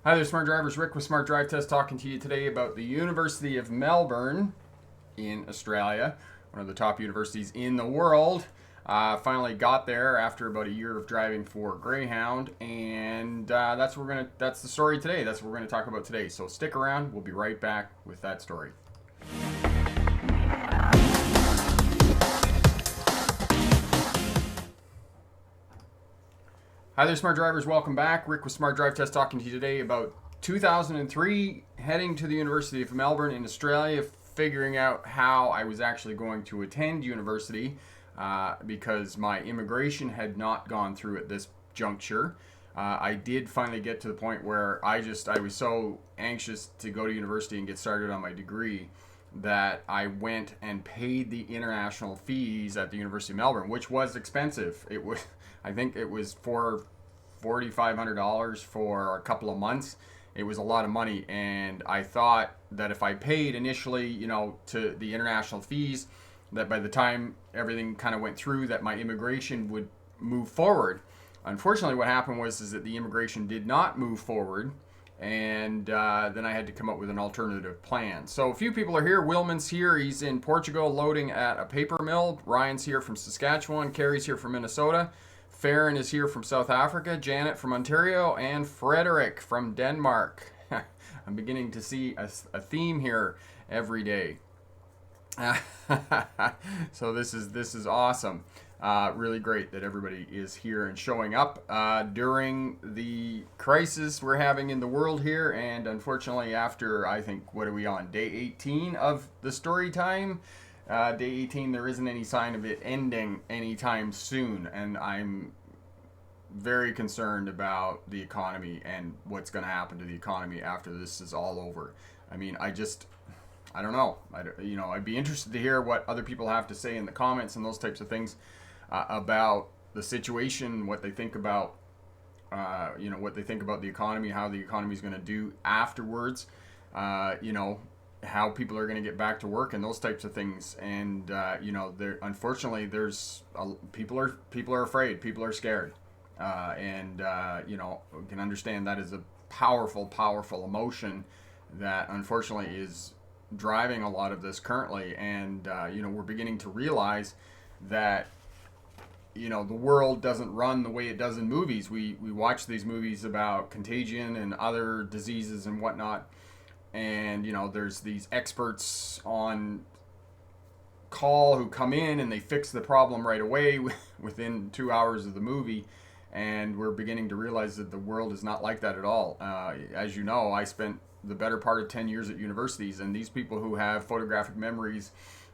Hi there, Smart Drivers. Rick with Smart Drive Test talking to you today about the University of Melbourne in Australia, one of the top universities in the world. Finally got there after about a year of driving for Greyhound, and that's the story today. That's what we're gonna talk about today. So stick around. We'll be right back with that story. Hi there, Smart Drivers. Welcome back. Rick with Smart Drive Test talking to you today about 2003, heading to the University of Melbourne in Australia, figuring out how I was actually going to attend university because my immigration had not gone through at this juncture. I did finally get to the point where I was so anxious to go to university and get started on my degree that I went and paid the international fees at the University of Melbourne, which was expensive. I think it was for $4,500 for a couple of months. It was a lot of money, and I thought that if I paid initially, to the international fees, that by the time everything kind of went through, that my immigration would move forward. Unfortunately, what happened was that the immigration did not move forward, and then I had to come up with an alternative plan. So a few people are here. Wilman's here. He's in Portugal loading at a paper mill. Ryan's here from Saskatchewan. Carrie's here from Minnesota. Farron is here from South Africa. Janet from Ontario. And Frederick from Denmark. I'm beginning to see a theme here every day. So this is awesome. Really great that everybody is here and showing up during the crisis we're having in the world here. And unfortunately, after, I think, what are we on? Day 18 of the story time? Day 18, there isn't any sign of it ending anytime soon. And I'm very concerned about the economy and what's going to happen to the economy after this is all over. I mean, I don't know. I'd be interested to hear what other people have to say in the comments and those types of things about the situation, what they think about, what they think about the economy, how the economy is going to do afterwards, how people are going to get back to work and those types of things. And unfortunately, people are afraid, people are scared, we can understand that is a powerful emotion that unfortunately is driving a lot of this currently. And we're beginning to realize that the world doesn't run the way it does in movies. We watch these movies about contagion and other diseases and whatnot, and there's these experts on call who come in and they fix the problem right away within 2 hours of the movie. And we're beginning to realize that the world is not like that at all. As you know, I spent the better part of 10 years at universities, and these people who have photographic memories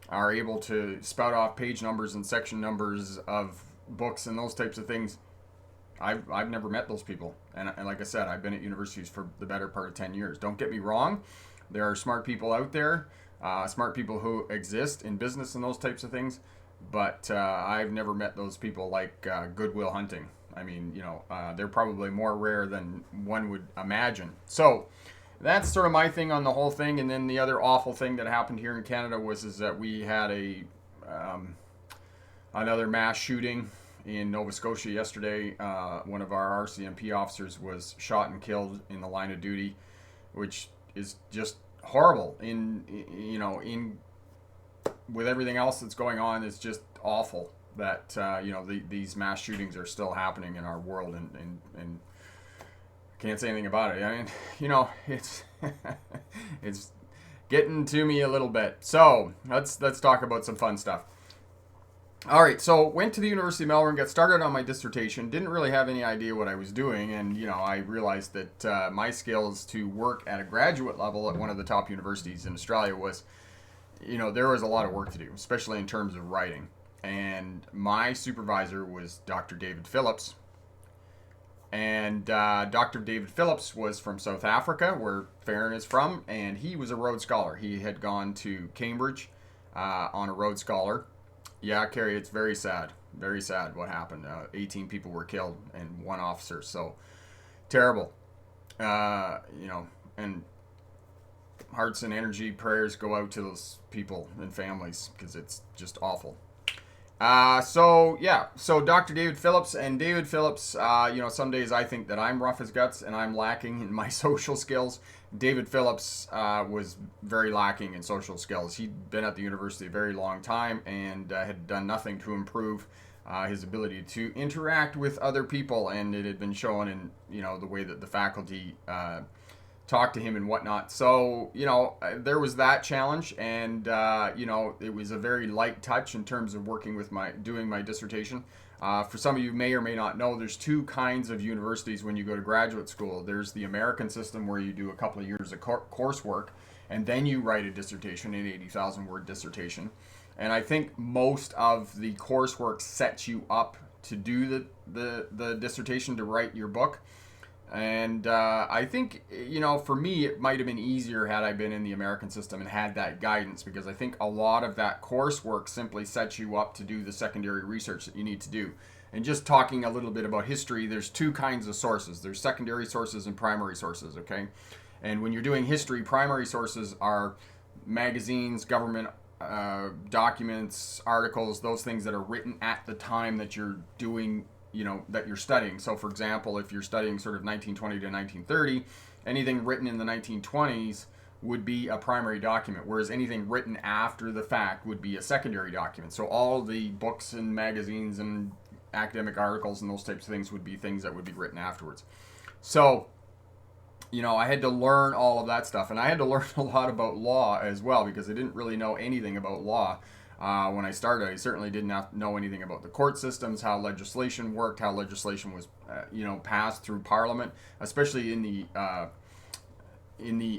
are able to spout off page numbers and section numbers of books and those types of things. I've never met those people, and like I said, I've been at universities for the better part of 10 years. Don't get me wrong, there are smart people out there, smart people who exist in business and those types of things, but I've never met those people like Goodwill Hunting. I mean, they're probably more rare than one would imagine. So that's sort of my thing on the whole thing. And then the other awful thing that happened here in Canada is that we had another mass shooting in Nova Scotia yesterday. One of our RCMP officers was shot and killed in the line of duty, which is just horrible. With everything else that's going on, it's just awful that these mass shootings are still happening in our world, and can't say anything about it. I mean, it's it's getting to me a little bit. So let's talk about some fun stuff. All right, so went to the University of Melbourne, got started on my dissertation, didn't really have any idea what I was doing, and I realized that my skills to work at a graduate level at one of the top universities in Australia was, there was a lot of work to do, especially in terms of writing. And my supervisor was Dr. David Phillips. And Dr. David Phillips was from South Africa, where Farron is from, and he was a Rhodes Scholar. He had gone to Cambridge on a Rhodes Scholar. Yeah, Carrie, it's very sad what happened. 18 people were killed and one officer, so terrible. And hearts and energy prayers go out to those people and families because it's just awful. So Dr. David Phillips, and David Phillips, some days I think that I'm rough as guts and I'm lacking in my social skills. David Phillips was very lacking in social skills. He'd been at the university a very long time and had done nothing to improve his ability to interact with other people, and it had been shown in the way that the faculty talk to him and whatnot. So, there was that challenge, and, it was a very light touch in terms of working with doing my dissertation. For some of you may or may not know, there's two kinds of universities when you go to graduate school. There's the American system where you do a couple of years of coursework, and then you write a dissertation, an 80,000 word dissertation. And I think most of the coursework sets you up to do the dissertation, to write your book. And I think, for me, it might have been easier had I been in the American system and had that guidance, because I think a lot of that coursework simply sets you up to do the secondary research that you need to do. And just talking a little bit about history, there's two kinds of sources. There's secondary sources and primary sources, okay? And when you're doing history, primary sources are magazines, government documents, articles, those things that are written at the time that you're doing that you're studying. So for example, if you're studying sort of 1920 to 1930, anything written in the 1920s would be a primary document, whereas anything written after the fact would be a secondary document. So all the books and magazines and academic articles and those types of things would be things that would be written afterwards. So I had to learn all of that stuff, and I had to learn a lot about law as well, because I didn't really know anything about law. When I started, I certainly didn't know anything about the court systems, how legislation worked, how legislation was, passed through Parliament, especially in the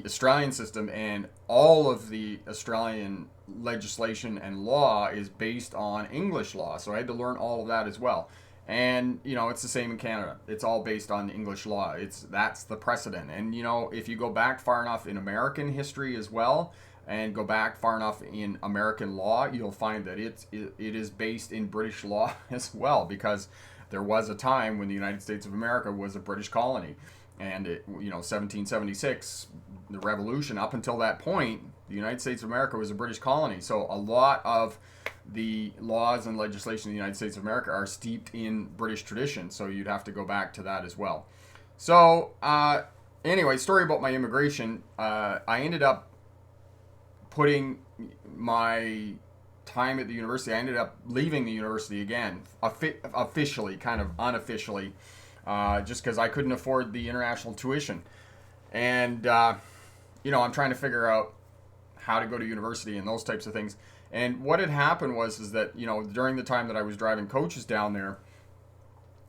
Australian system. And all of the Australian legislation and law is based on English law, so I had to learn all of that as well. And it's the same in Canada. It's all based on English law. That's the precedent. And if you go back far enough in American history as well, and go back far enough in American law, you'll find that it is based in British law as well, because there was a time when the United States of America was a British colony, and 1776, the Revolution, up until that point, the United States of America was a British colony. So a lot of the laws and legislation in the United States of America are steeped in British tradition, so you'd have to go back to that as well. So anyway, story about my immigration. I ended up putting my time at the university, I ended up leaving the university again, officially, kind of unofficially, just because I couldn't afford the international tuition. And, I'm trying to figure out how to go to university and those types of things. And what had happened was that, during the time that I was driving coaches down there,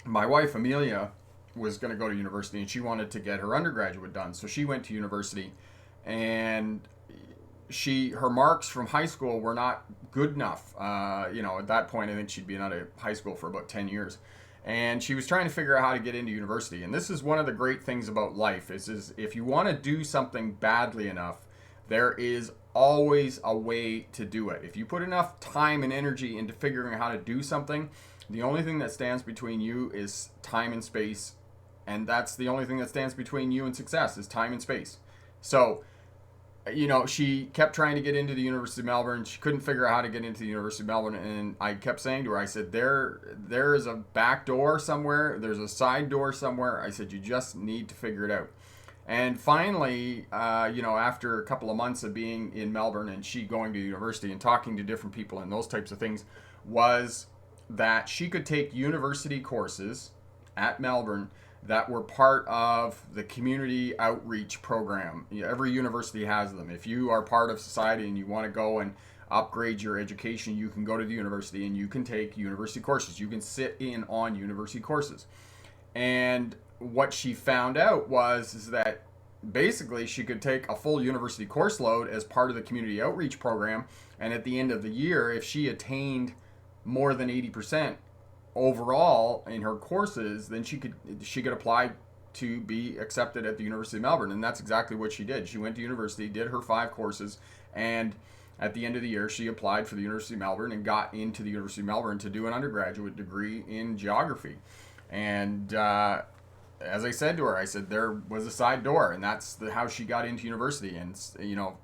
my wife, Amelia, was going to go to university, and she wanted to get her undergraduate done. So she went to university, and her marks from high school were not good enough. At that point, I think she'd been out of high school for about 10 years. And she was trying to figure out how to get into university. And this is one of the great things about life is if you want to do something badly enough, there is always a way to do it. If you put enough time and energy into figuring out how to do something, the only thing that stands between you is time and space. And that's the only thing that stands between you and success, is time and space. So she kept trying to get into the University of Melbourne. She couldn't figure out how to get into the University of Melbourne. And I kept saying to her, I said, there is a back door somewhere. There's a side door somewhere. I said, you just need to figure it out. And finally, after a couple of months of being in Melbourne and she going to university and talking to different people and those types of things, was that she could take university courses at Melbourne that were part of the community outreach program. Every university has them. If you are part of society and you want to go and upgrade your education, you can go to the university and you can take university courses. You can sit in on university courses. And what she found out is that basically she could take a full university course load as part of the community outreach program, and at the end of the year, if she attained more than 80% overall in her courses, then she could apply to be accepted at the University of Melbourne. And that's exactly what she did. She went to university, did her 5 courses, and at the end of the year she applied for the University of Melbourne and got into the University of Melbourne to do an undergraduate degree in geography. And as I said to her, I said there was a side door, and that's how she got into university. And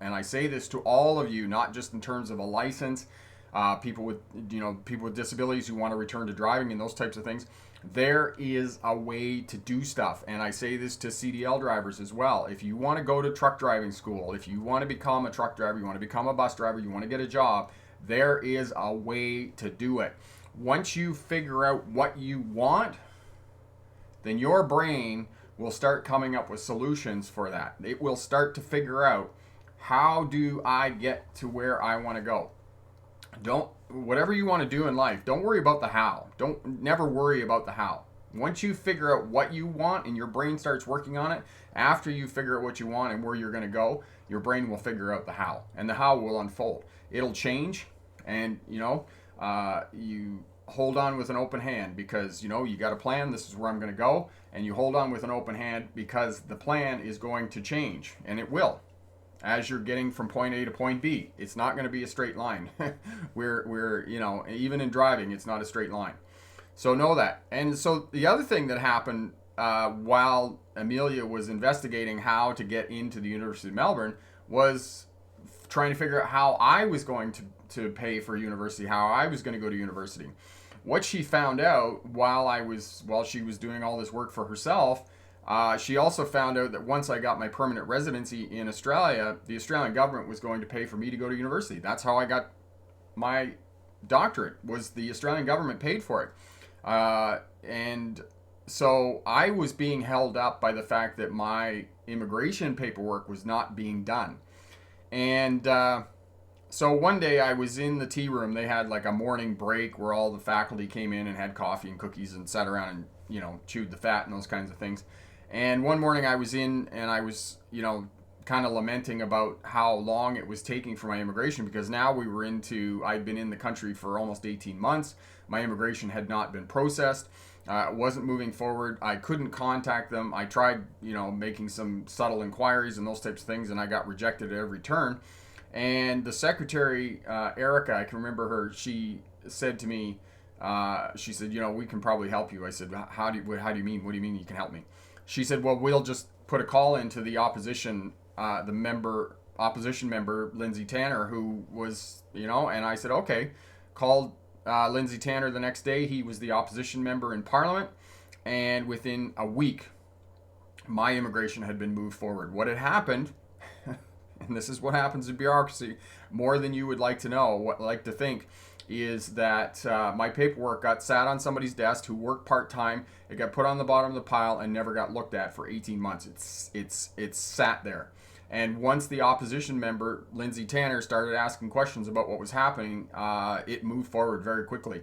and I say this to all of you, not just in terms of a license, people with people with disabilities who want to return to driving and those types of things. There is a way to do stuff, and I say this to CDL drivers as well. If you want to go to truck driving school, if you want to become a truck driver, you want to become a bus driver, you want to get a job, there is a way to do it. Once you figure out what you want, then your brain will start coming up with solutions for that. It will start to figure out, how do I get to where I want to go? Whatever you want to do in life, don't worry about the how. Never worry about the how. Once you figure out what you want and your brain starts working on it, after you figure out what you want and where you're going to go, your brain will figure out the how, and the how will unfold. It'll change, and you hold on with an open hand, because you got a plan. This is where I'm going to go, and you hold on with an open hand because the plan is going to change, and it will. As you're getting from point A to point B, it's not going to be a straight line. we're even in driving, it's not a straight line. So know that. And so the other thing that happened while Amelia was investigating how to get into the University of Melbourne was trying to figure out how I was going to pay for university, how I was going to go to university. What she found out while she was doing all this work for herself, she also found out that once I got my permanent residency in Australia, the Australian government was going to pay for me to go to university. That's how I got my doctorate, was the Australian government paid for it. And so I was being held up by the fact that my immigration paperwork was not being done. And so one day I was in the tea room. They had like a morning break where all the faculty came in and had coffee and cookies and sat around and chewed the fat and those kinds of things. And one morning I was in, and I was, kind of lamenting about how long it was taking for my immigration, because now I'd been in the country for almost 18 months. My immigration had not been processed. It wasn't moving forward. I couldn't contact them. I tried, making some subtle inquiries and those types of things, and I got rejected at every turn. And the secretary, Erica, I can remember her, she said to me, she said, we can probably help you. I said, how do you mean? What do you mean you can help me? She said, well, we'll just put a call into the opposition member, Lindsay Tanner, who was, and I said, okay. Called Lindsay Tanner the next day. He was the opposition member in Parliament. And within a week, my immigration had been moved forward. What had happened, and this is what happens in bureaucracy, more than you would like to know, like to think, is that my paperwork got sat on somebody's desk who worked part-time. It got put on the bottom of the pile and never got looked at for 18 months. It's sat there. And once the opposition member, Lindsay Tanner, started asking questions about what was happening, it moved forward very quickly.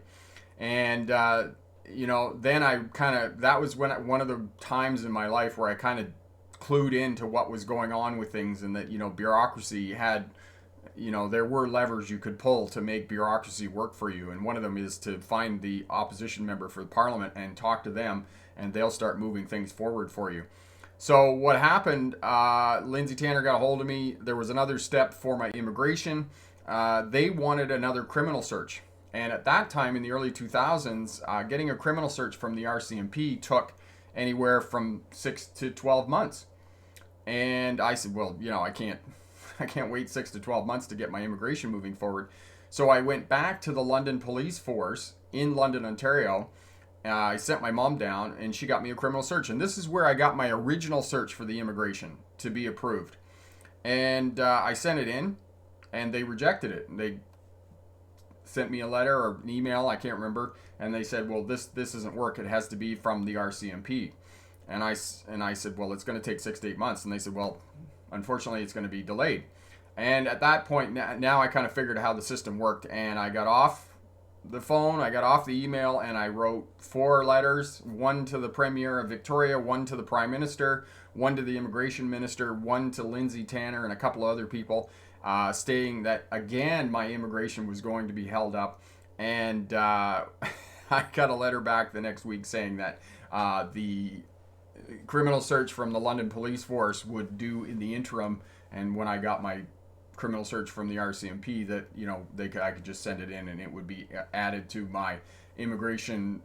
And, then that was one of the times in my life where I kind of clued into what was going on with things, and that, bureaucracy had, there were levers you could pull to make bureaucracy work for you. And one of them is to find the opposition member for the parliament and talk to them, and they'll start moving things forward for you. So what happened, Lindsay Tanner got a hold of me. There was another step for my immigration. They wanted another criminal search. And at that time, in the early 2000s, getting a criminal search from the RCMP took anywhere from 6 to 12 months. And I said, well, I can't wait 6 to 12 months to get my immigration moving forward. So I went back to the London police force in London, Ontario. I sent my mom down, and she got me a criminal search. And this is where I got my original search for the immigration to be approved. And I sent it in, and they rejected it. And they sent me a letter or an email, I can't remember. And they said, well, this doesn't work. It has to be from the RCMP. And I said, well, it's going to take 6 to 8 months. And they said, well, unfortunately, it's going to be delayed. And at that point, now I kind of figured how the system worked. And I got off the phone, I got off the email, and I wrote 4 letters, one to the Premier of Victoria, one to the Prime Minister, one to the Immigration Minister, one to Lindsay Tanner and a couple of other people, stating that, again, my immigration was going to be held up. And I got a letter back the next week saying that the criminal search from the London police force would do in the interim, and when I got my criminal search from the RCMP, that I could just send it in and it would be added to my immigration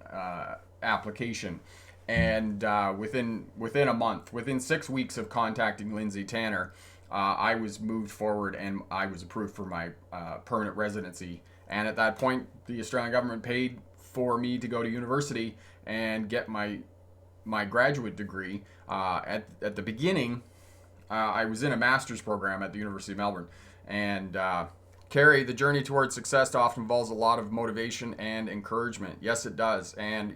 application. And within a month, within 6 weeks of contacting Lindsay Tanner, I was moved forward and I was approved for my permanent residency And at that point, the Australian government paid for me to go to university and get my graduate degree. At the beginning, I was in a master's program at the University of Melbourne. And Carrie, the journey towards success often involves a lot of motivation and encouragement. Yes, it does. And,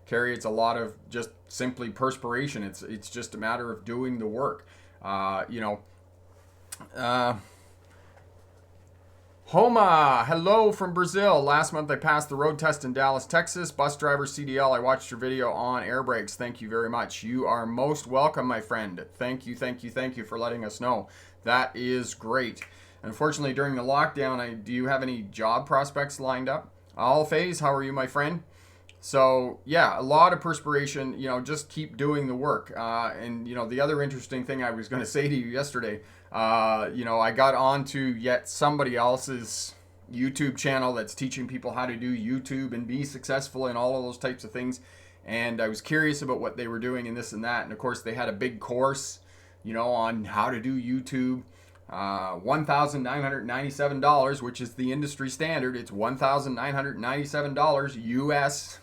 Carrie, it's a lot of just simply perspiration. It's just a matter of doing the work. Homa, hello from Brazil. Last month I passed the road test in Dallas, Texas. Bus driver CDL. I watched your video on air brakes. Thank you very much. You are most welcome, my friend. Thank you for letting us know. That is great. Unfortunately, during the lockdown, do you have any job prospects lined up? Alphase, how are you, my friend? So, yeah, a lot of perspiration. Just keep doing the work. And the other interesting thing I was going to say to you yesterday, I got onto yet somebody else's YouTube channel that's teaching people how to do YouTube and be successful in all of those types of things. And I was curious about what they were doing and this and that. And of course, they had a big course, on how to do YouTube. $1,997, which is the industry standard. It's $1,997 US.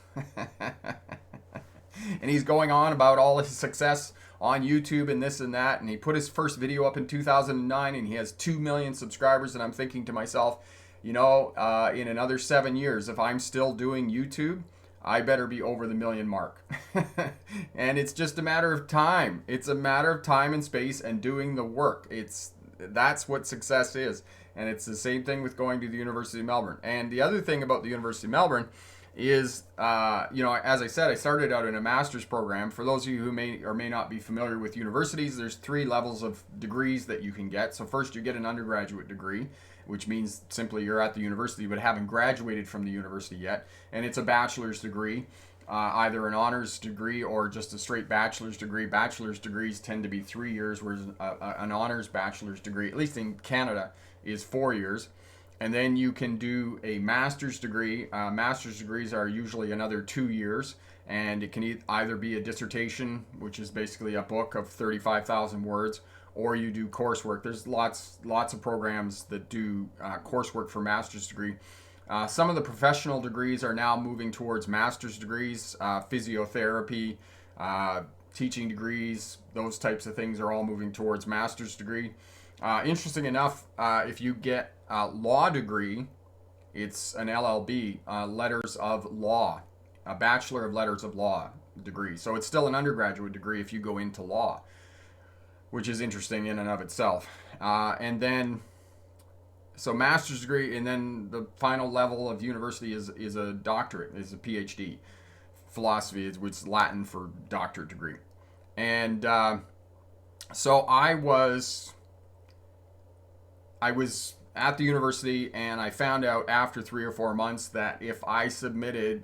And he's going on about all his success on YouTube and this and that. And he put his first video up in 2009 and he has 2 million subscribers. And I'm thinking to myself, in another 7 years, if I'm still doing YouTube, I better be over the million mark. And it's just a matter of time. It's a matter of time and space and doing the work. That's what success is. And it's the same thing with going to the University of Melbourne. And the other thing about the University of Melbourne is, as I said, I started out in a master's program. For those of you who may or may not be familiar with universities, there's 3 levels of degrees that you can get. So first you get an undergraduate degree, which means simply you're at the university but haven't graduated from the university yet. And it's a bachelor's degree. Either an honors degree or just a straight bachelor's degree. Bachelor's degrees tend to be 3 years, whereas an honors bachelor's degree, at least in Canada, is 4 years. And then you can do a master's degree. Master's degrees are usually another 2 years, and it can either be a dissertation, which is basically a book of 35,000 words, or you do coursework. There's lots of programs that do coursework for master's degree. Some of the professional degrees are now moving towards master's degrees. Physiotherapy, teaching degrees, those types of things are all moving towards master's degree. Interesting enough, if you get a law degree, it's an LLB, letters of law, a Bachelor of Letters of Law degree. So it's still an undergraduate degree if you go into law, which is interesting in and of itself. So master's degree, and then the final level of university is a doctorate, is a PhD. Philosophy, which is Latin for doctorate degree. And so I was at the university, and I found out after 3 or 4 months that if I submitted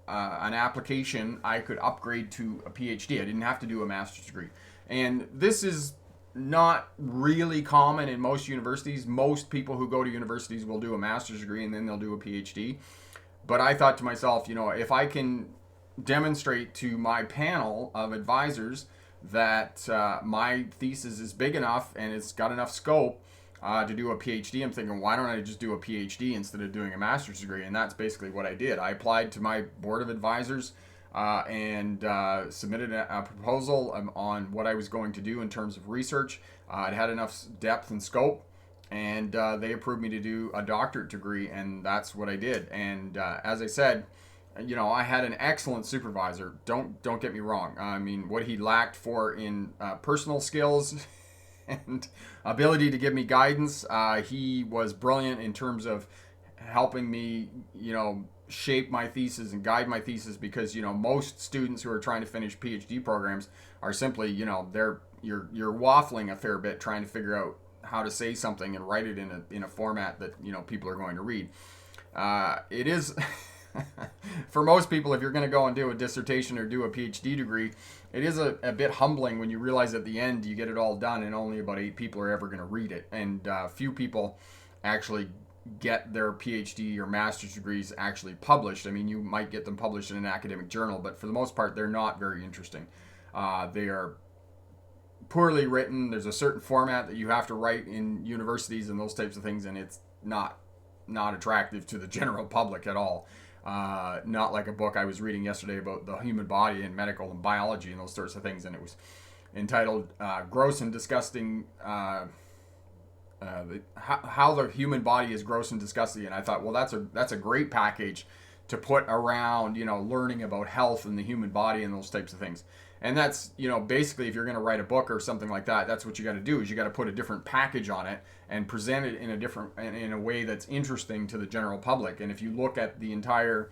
an application, I could upgrade to a PhD. I didn't have to do a master's degree. And this is not really common in most universities. Most people who go to universities will do a master's degree and then they'll do a PhD. But I thought to myself, if I can demonstrate to my panel of advisors that my thesis is big enough and it's got enough scope to do a PhD, I'm thinking, why don't I just do a PhD instead of doing a master's degree? And that's basically what I did. I applied to my board of advisors and submitted a proposal on what I was going to do in terms of research. It had enough depth and scope, and they approved me to do a doctorate degree, and that's what I did. And as I said, I had an excellent supervisor. Don't get me wrong. I mean, what he lacked for in personal skills and ability to give me guidance, he was brilliant in terms of helping me, shape my thesis and guide my thesis, because most students who are trying to finish PhD programs are simply you're waffling a fair bit trying to figure out how to say something and write it in a format that people are going to read. It is for most people, if you're going to go and do a dissertation or do a PhD degree, it is a bit humbling when you realize at the end you get it all done and only about 8 people are ever going to read it, and few people actually get their PhD or master's degrees actually published. I mean, you might get them published in an academic journal, but for the most part, they're not very interesting. They are poorly written. There's a certain format that you have to write in universities and those types of things, and it's not not attractive to the general public at all. Not like a book I was reading yesterday about the human body and medical and biology and those sorts of things, and it was entitled "Gross and Disgusting." How the human body is gross and disgusting, and I thought, well, that's a great package to put around, learning about health and the human body and those types of things. And that's, basically, if you're going to write a book or something like that, that's what you got to do, is you got to put a different package on it and present it in a way that's interesting to the general public. And if you look at the entire,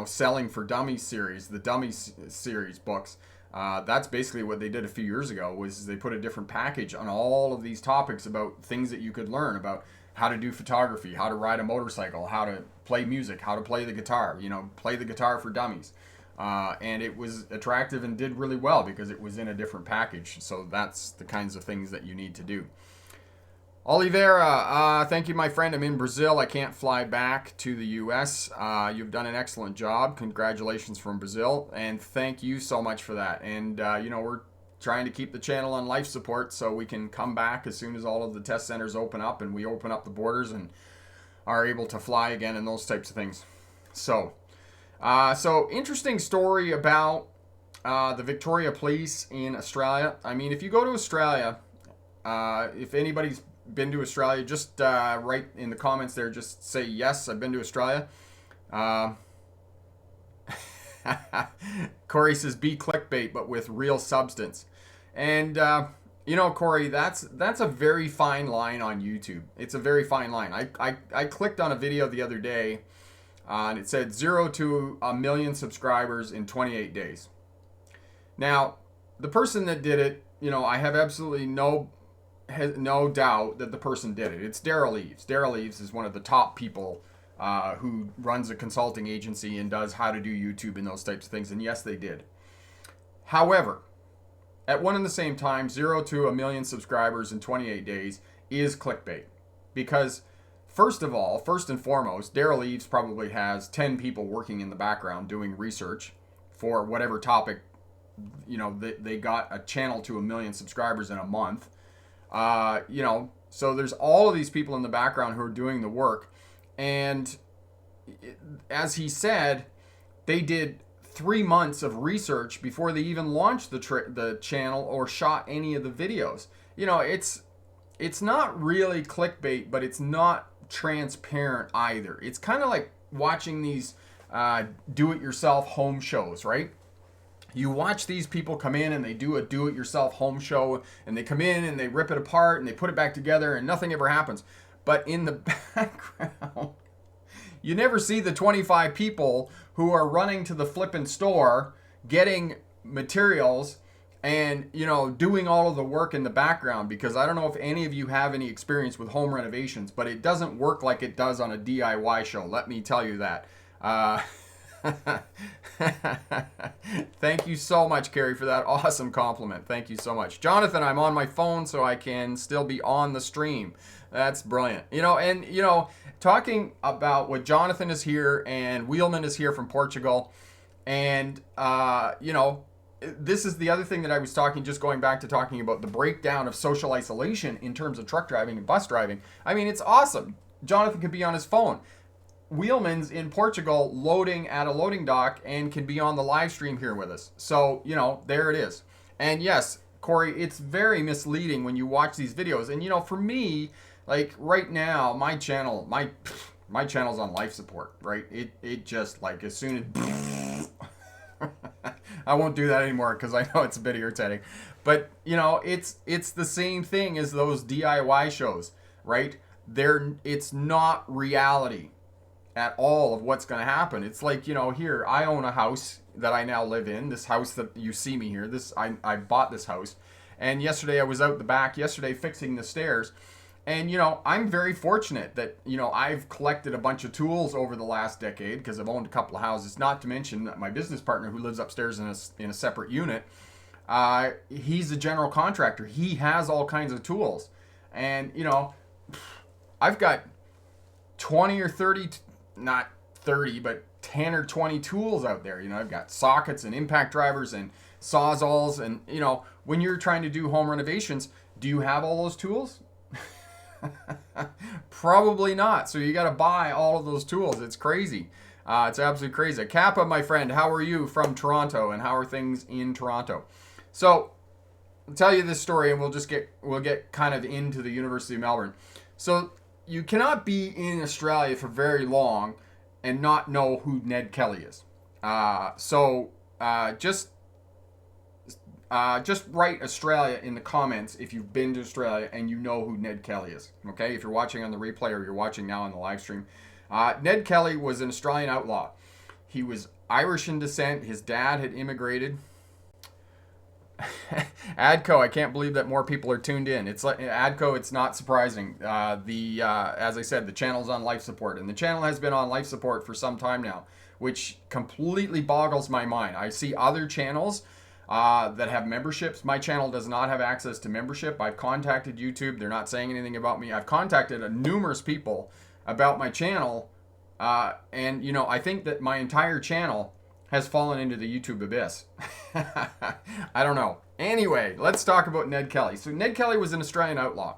Selling for Dummies series, the Dummies series books, that's basically what they did a few years ago, was they put a different package on all of these topics about things that you could learn about how to do photography, how to ride a motorcycle, how to play music, how to play the guitar, play the guitar for dummies. And it was attractive and did really well because it was in a different package. So that's the kinds of things that you need to do. Oliveira, thank you, my friend. I'm in Brazil. I can't fly back to the U.S. You've done an excellent job. Congratulations from Brazil. And thank you so much for that. And, we're trying to keep the channel on life support so we can come back as soon as all of the test centers open up and we open up the borders and are able to fly again and those types of things. So interesting story about the Victoria Police in Australia. I mean, if you go to Australia, if anybody's been to Australia, just write in the comments there, just say, yes, I've been to Australia. Corey says, be clickbait, but with real substance. And, Corey, that's a very fine line on YouTube. It's a very fine line. I clicked on a video the other day, and it said 0 to 1 million subscribers in 28 days. Now, the person that did it, I have absolutely no doubt that the person did it. It's Daryl Eves. Daryl Eves is one of the top people who runs a consulting agency and does how to do YouTube and those types of things. And yes, they did. However, at one and the same time, 0 to 1 million subscribers in 28 days is clickbait. Because first and foremost, Daryl Eves probably has 10 people working in the background doing research for whatever topic, they got a channel to 1 million subscribers in a month. So there's all of these people in the background who are doing the work. And as he said, they did 3 months of research before they even launched the channel or shot any of the videos. It's not really clickbait, but it's not transparent either. It's kind of like watching these do-it-yourself home shows, right? You watch these people come in and they do a do-it-yourself home show, and they come in and they rip it apart and they put it back together and nothing ever happens. But in the background, you never see the 25 people who are running to the flippin' store, getting materials and, doing all of the work in the background. Because I don't know if any of you have any experience with home renovations, but it doesn't work like it does on a DIY show. Let me tell you that. Thank you so much, Carrie, for that awesome compliment. Thank you so much. Jonathan, I'm on my phone so I can still be on the stream. That's brilliant. Talking about what Jonathan is here and Wheelman is here from Portugal. And, this is the other thing that I was going back to talking about the breakdown of social isolation in terms of truck driving and bus driving. I mean, it's awesome. Jonathan could be on his phone. Wheelman's in Portugal loading at a loading dock and can be on the live stream here with us. So, there it is. And yes, Corey, it's very misleading when you watch these videos. And, for me, like right now, my channel's on life support, right? It just like as soon as I won't do that anymore because I know it's a bit irritating. But, it's the same thing as those DIY shows, right? It's not reality at all of what's going to happen. It's like, here, I own a house that I now live in, this house that you see me here. I bought this house. And yesterday I was out the back fixing the stairs. And, I'm very fortunate that, I've collected a bunch of tools over the last decade because I've owned a couple of houses, not to mention that my business partner who lives upstairs in a separate unit, he's a general contractor. He has all kinds of tools. And, I've got 20 or 30, not 30, but 10 or 20 tools out there. I've got sockets and impact drivers and sawzalls. And, when you're trying to do home renovations, do you have all those tools? Probably not. So you got to buy all of those tools. It's crazy. It's absolutely crazy. Kappa, my friend, how are you from Toronto, and how are things in Toronto? So I'll tell you this story, and we'll get kind of into the University of Melbourne. So you cannot be in Australia for very long and not know who Ned Kelly is. Just write Australia in the comments if you've been to Australia and you know who Ned Kelly is. Okay, if you're watching on the replay or you're watching now on the live stream, Ned Kelly was an Australian outlaw. He was Irish in descent. His dad had immigrated. Adco, I can't believe that more people are tuned in. It's like Adco. It's not surprising. As I said, the channel's on life support, and the channel has been on life support for some time now, which completely boggles my mind. I see other channels that have memberships. My channel does not have access to membership. I've contacted YouTube. They're not saying anything about me. I've contacted numerous people about my channel, and I think that my entire channel has fallen into the YouTube abyss. I don't know. Anyway, let's talk about Ned Kelly. So Ned Kelly was an Australian outlaw,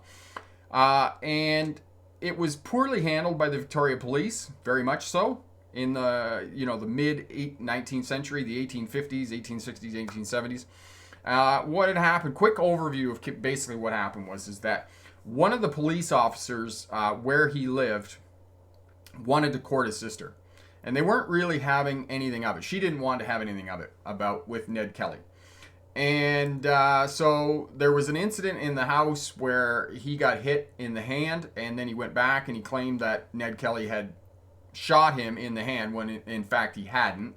and it was poorly handled by the Victoria Police, very much so, in the mid 19th century, the 1850s, 1860s, 1870s. What had happened? Quick overview of basically what happened is that one of the police officers where he lived wanted to court his sister. And they weren't really having anything of it. She didn't want to have anything of it with Ned Kelly. And so there was an incident in the house where he got hit in the hand, and then he went back and he claimed that Ned Kelly had shot him in the hand when in fact he hadn't.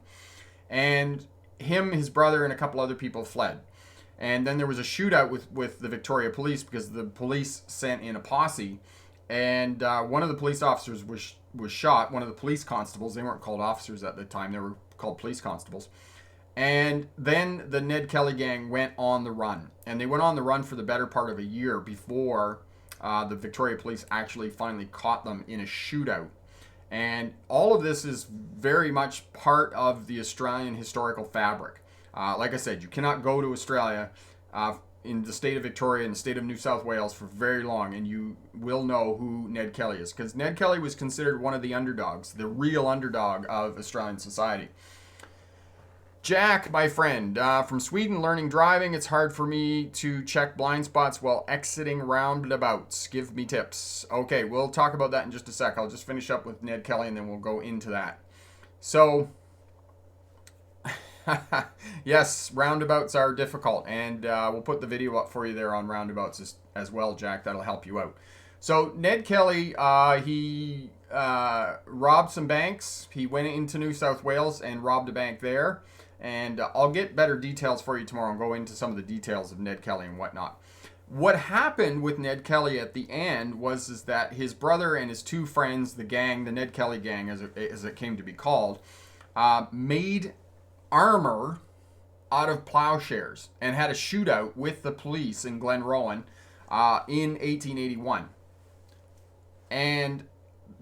And him, his brother, and a couple other people fled. And then there was a shootout with the Victoria Police because the police sent in a posse. And one of the police officers was shot, one of the police constables. They weren't called officers at the time. They were called police constables. And then the Ned Kelly gang went on the run. And they went on the run for the better part of a year before the Victoria Police actually finally caught them in a shootout. And all of this is very much part of the Australian historical fabric. Like I said, you cannot go to Australia in the state of Victoria and the state of New South Wales for very long, and you will know who Ned Kelly is, because Ned Kelly was considered one of the underdogs, the real underdog of Australian society. Jack, my friend, from Sweden, learning driving. It's hard for me to check blind spots while exiting roundabouts. Give me tips. Okay, we'll talk about that in just a sec. I'll just finish up with Ned Kelly and then we'll go into that. So, yes, roundabouts are difficult, and we'll put the video up for you there on roundabouts as well, Jack. That'll help you out. So Ned Kelly, he robbed some banks. He went into New South Wales and robbed a bank there. And I'll get better details for you tomorrow and go into some of the details of Ned Kelly and whatnot. What happened with Ned Kelly at the end is that his brother and his two friends, the gang, the Ned Kelly gang as it came to be called, made armor out of plowshares and had a shootout with the police in Glenrowan in 1881. And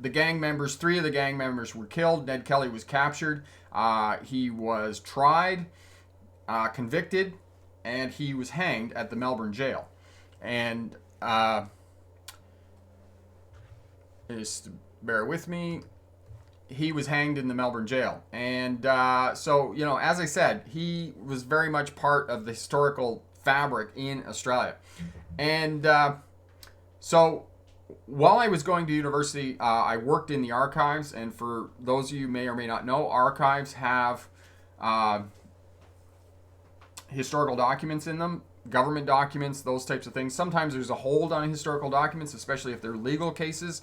the gang members, 3 of the gang members were killed. Ned Kelly was captured. He was tried, convicted, and he was hanged at the Melbourne jail. And just bear with me. He was hanged in the Melbourne jail. And so, as I said, he was very much part of the historical fabric in Australia. And so while I was going to university, I worked in the archives. And for those of you who may or may not know, archives have historical documents in them, government documents, those types of things. Sometimes there's a hold on historical documents, especially if they're legal cases.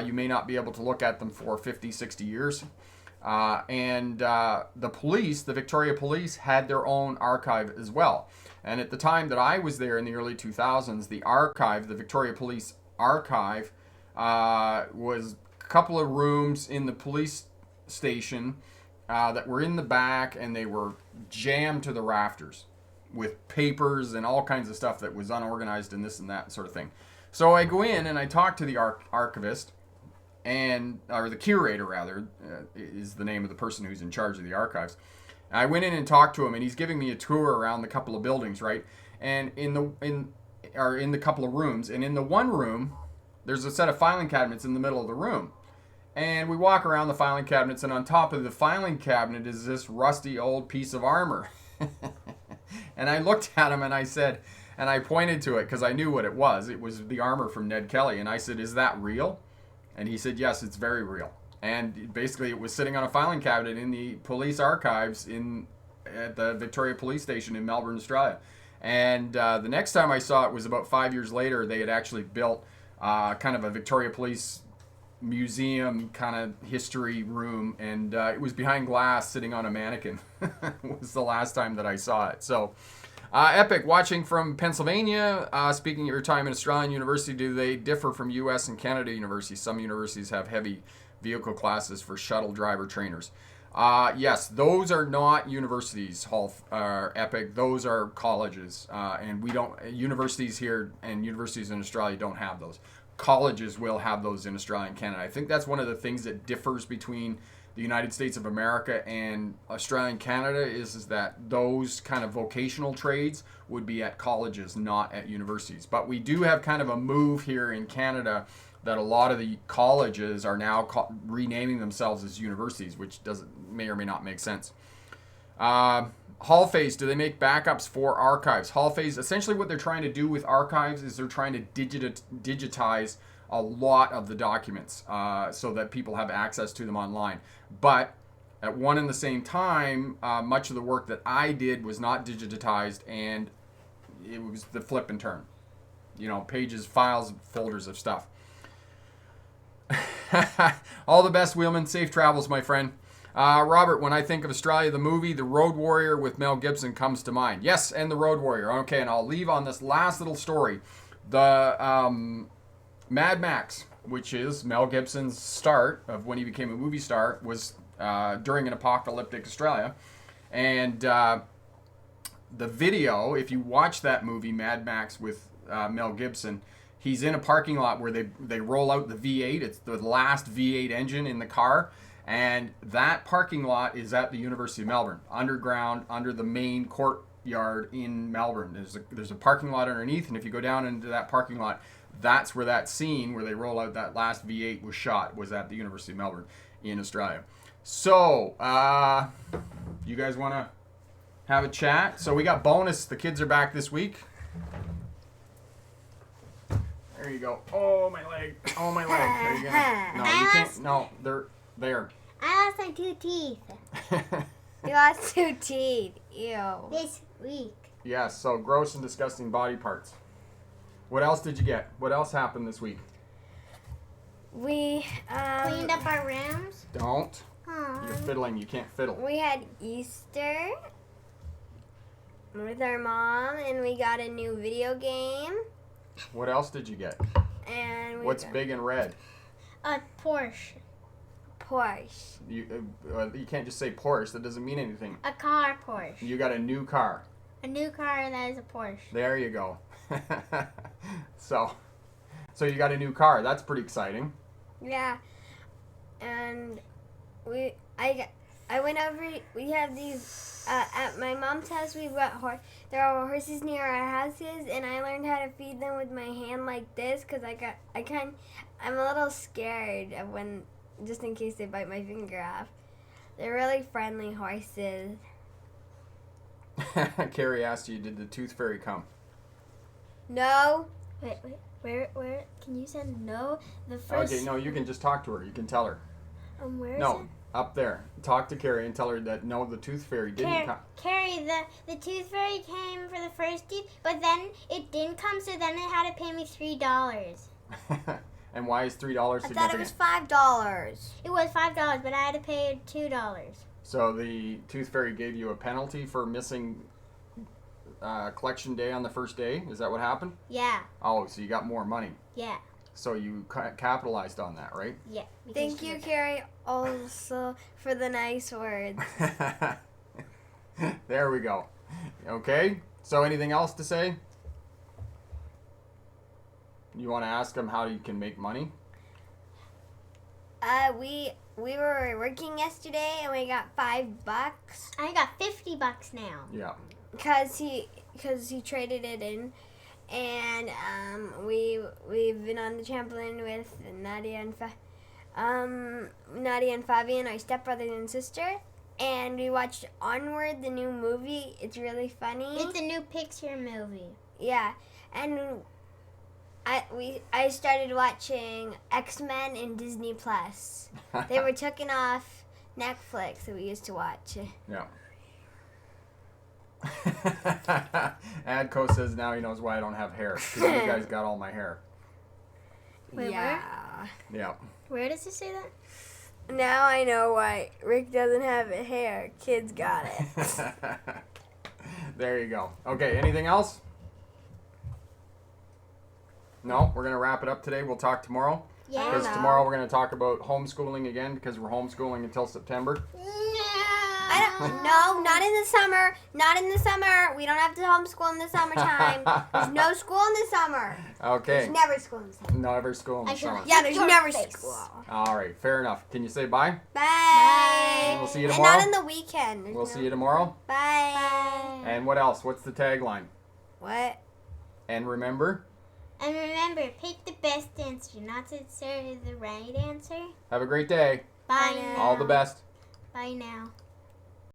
You may not be able to look at them for 50, 60 years. And the police, the Victoria Police, had their own archive as well. And at the time that I was there in the early 2000s, the archive, the Victoria Police archive, was a couple of rooms in the police station that were in the back, and they were jammed to the rafters with papers and all kinds of stuff that was unorganized and this and that sort of thing. So I go in and I talk to the archivist, or the curator rather, is the name of the person who's in charge of the archives. And I went in and talked to him, and he's giving me a tour around the couple of buildings, right? And in the couple of rooms, and in the one room, there's a set of filing cabinets in the middle of the room. And we walk around the filing cabinets, and on top of the filing cabinet is this rusty old piece of armor. And I looked at him and I said, and I pointed to it because I knew what it was. It was the armor from Ned Kelly. And I said, is that real? And he said, yes, it's very real. And basically it was sitting on a filing cabinet in the police archives at the Victoria Police Station in Melbourne, Australia. And the next time I saw it was about 5 years later. They had actually built kind of a Victoria Police museum kind of history room, and it was behind glass sitting on a mannequin. Was the last time that I saw it. So Epic, watching from Pennsylvania. Speaking of your time in Australian university, do they differ from US and Canada universities? Some universities have heavy vehicle classes for shuttle driver trainers. Yes, those are not universities, Epic. Those are colleges, and we don't. Universities here and universities in Australia don't have those. Colleges will have those in Australia and Canada. I think that's one of the things that differs between the United States of America and Australia and Canada is that those kind of vocational trades would be at colleges, not at universities. But we do have kind of a move here in Canada that a lot of the colleges are now renaming themselves as universities, which may or may not make sense. Hall phase, do they make backups for archives? Hall phase, essentially what they're trying to do with archives is they're trying to digitize a lot of the documents so that people have access to them online. But at one and the same time, much of the work that I did was not digitized, and it was the flip and turn. You know, pages, files, folders of stuff. All the best, Wheelman. Safe travels, my friend. Robert, when I think of Australia, the movie The Road Warrior with Mel Gibson comes to mind. Yes, and The Road Warrior. Okay, and I'll leave on this last little story. The Mad Max, which is Mel Gibson's start of when he became a movie star, was during an apocalyptic Australia. And the video, if you watch that movie, Mad Max with Mel Gibson, he's in a parking lot where they roll out the V8. It's the last V8 engine in the car. And that parking lot is at the University of Melbourne, underground, under the main courtyard in Melbourne. There's a parking lot underneath, and if you go down into that parking lot, that's where that scene where they roll out that last V8 was shot, was at the University of Melbourne in Australia. So, you guys want to have a chat? So we got bonus. The kids are back this week. There you go. Oh, my leg. Oh, my leg. There you go. No, you can't. No, they're there. I lost my 2 teeth. You lost 2 teeth. Ew. This week. Yes, so gross and disgusting body parts. What else did you get? What else happened this week? We Cleaned up our rooms. Don't. You're fiddling. You can't fiddle. We had Easter with our mom, and we got a new video game. What else did you get? And What's big and red? A Porsche. You can't just say Porsche. That doesn't mean anything. A car Porsche. You got a new car. A new car that is a Porsche. There you go. So you got a new car. That's pretty exciting. Yeah, and I went over. We have these at my mom's house. We've got there are horses near our houses, and I learned how to feed them with my hand like this because I'm a little scared of when, just in case they bite my finger off. They're really friendly horses. Carrie asked you, did the tooth fairy come? No. Wait. Where? Can you send no? The first. Okay, no, you can just talk to her. You can tell her. Where is No, it? up there. Talk to Carrie and tell her that no, the tooth fairy didn't come. Carrie, the tooth fairy came for the first tooth, but then it didn't come, so then it had to pay me $3. And why is $3 significant? I thought it was $5. It was $5, but I had to pay $2. So the tooth fairy gave you a penalty for missing collection day on the first day? Is that what happened? Yeah. Oh, so you got more money. Yeah. So you capitalized on that, right? Yeah. Thank you, Carrie, also for the nice words. There we go. Okay. So anything else to say? You want to ask them how you can make money? We were working yesterday and we got $5. I got $50 now. Yeah. Because he traded it in, and we've been on the trampoline with Nadia and Fabian, our stepbrother and sister, and we watched Onward, the new movie. It's really funny. It's a new Pixar movie. Yeah, and I started watching X-Men in Disney Plus. They were taken off Netflix that we used to watch. Yeah. Adco says now he knows why I don't have hair, because you guys got all my hair. Wait, yeah. Yeah. Where does it say that? Now I know why Rick doesn't have hair. Kids got it. There you go. Okay, anything else? No, we're going to wrap it up today. We'll talk tomorrow. Yeah. Because tomorrow we're going to talk about homeschooling again, because we're homeschooling until September. No, not in the summer. Not in the summer. We don't have to homeschool in the summertime. There's no school in the summer. Okay. There's never school in the summer. Never school in the summer. Yeah, there's Your never face. school. All right, fair enough. Can you say bye? Bye. We'll see you And tomorrow. not on the weekend. We'll see you tomorrow. Bye. And what else? What's the tagline? What? And remember, And remember, pick the best answer, not necessarily the right answer. have a great day. Bye Bye now. now. All the best. Bye now.